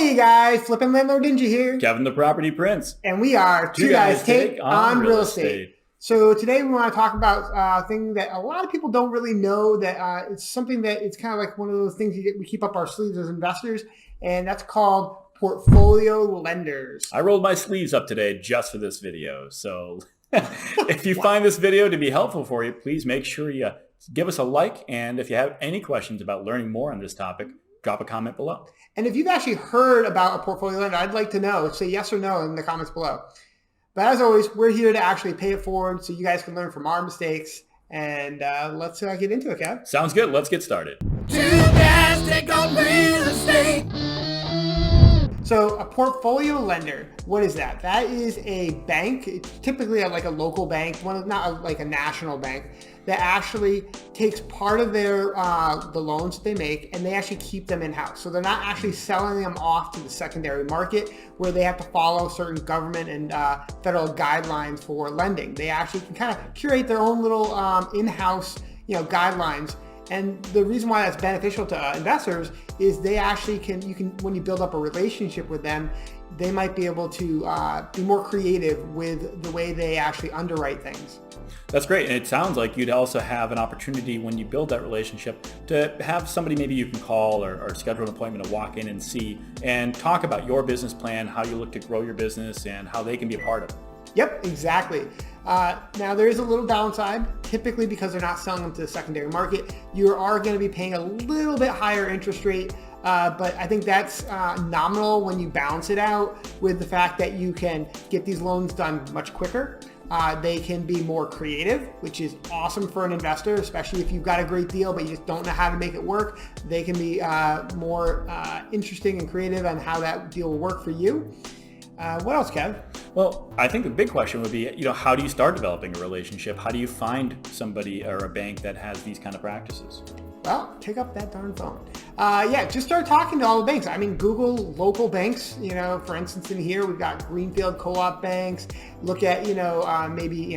Hey guys, Flippin' Landlord Ninja here. Kevin the Property Prince. And we are Two Guys Take on Real Estate. So today we want to talk about a thing that a lot of people don't really know, that it's something that it's kind of like one of those things we keep up our sleeves as investors, and that's called portfolio lenders. I rolled my sleeves up today just for this video. So if you find this video to be helpful for you, please make sure you give us a like. And if you have any questions about learning more on this topic, drop a comment below. And if you've actually heard about a portfolio lender, I'd like to know. Say yes or no in the comments below. But as always, we're here to actually pay it forward so you guys can learn from our mistakes. And let's get into it, Kev. Sounds good. Let's get started. Two Guys Take on Real Estate. So a portfolio lender, what is that? That is a bank, it's typically like a local bank, not like a national bank, that actually takes part of their the loans that they make, and they actually keep them in-house. So they're not actually selling them off to the secondary market where they have to follow certain government and federal guidelines for lending. They actually can kind of curate their own little in-house guidelines. And the reason why that's beneficial to investors is they actually when you build up a relationship with them, they might be able to be more creative with the way they actually underwrite things. That's great. And it sounds like you'd also have an opportunity when you build that relationship to have somebody maybe you can call or schedule an appointment to walk in and see and talk about your business plan, how you look to grow your business, and how they can be a part of it. Yep, exactly. Now there is a little downside, typically because they're not selling them to the secondary market. You are going to be paying a little bit higher interest rate, but I think that's nominal when you balance it out with the fact that you can get these loans done much quicker. They can be more creative, which is awesome for an investor, especially if you've got a great deal but you just don't know how to make it work. They can be more interesting and creative on how that deal will work for you. What else, Kev? Well, I think the big question would be, how do you start developing a relationship? How do you find somebody or a bank that has these kind of practices? Well, pick up that darn phone. Just start talking to all the banks. I mean, Google local banks. For instance, in here, we've got Greenfield Co-op banks. Look at, maybe,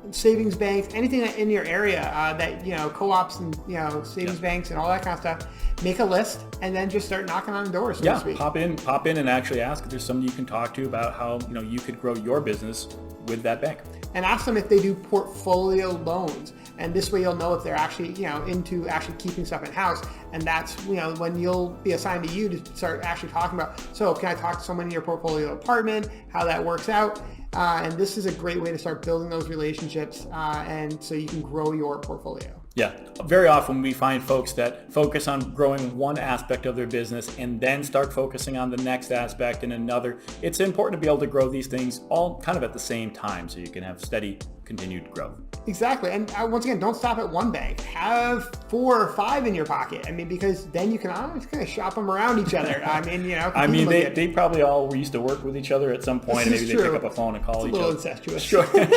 savings banks, anything in your area that, co-ops and, savings banks and all that kind of stuff. Make a list and then just start knocking on doors. So to speak. Pop in and actually ask if there's somebody you can talk to about how, you could grow your business with that bank. And ask them if they do portfolio loans. And this way you'll know if they're actually, into actually keeping stuff in-house. And that's, when you'll be assigned to you to start actually talking about, so can I talk to someone in your portfolio apartment, how that works out? And this is a great way to start building those relationships and so you can grow your portfolio. Yeah, very often we find folks that focus on growing one aspect of their business and then start focusing on the next aspect and another. It's important to be able to grow these things all kind of at the same time so you can have steady, continued growth. Exactly. And once again, don't stop at one bank. Have 4 or 5 in your pocket. I mean, because then you can just kind of shop them around each other. They probably all used to work with each other at some point. And maybe they pick up a phone and call each other. It's a little incestuous.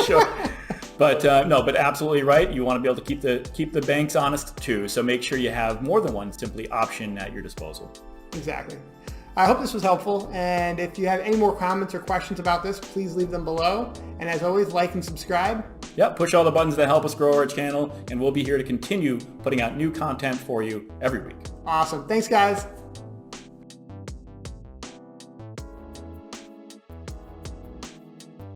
Sure. But absolutely right. You want to be able to keep the banks honest too. So make sure you have more than one simply option at your disposal. Exactly. I hope this was helpful. And if you have any more comments or questions about this, please leave them below. And as always, like and subscribe. Yep, push all the buttons that help us grow our channel. And we'll be here to continue putting out new content for you every week. Awesome. Thanks, guys.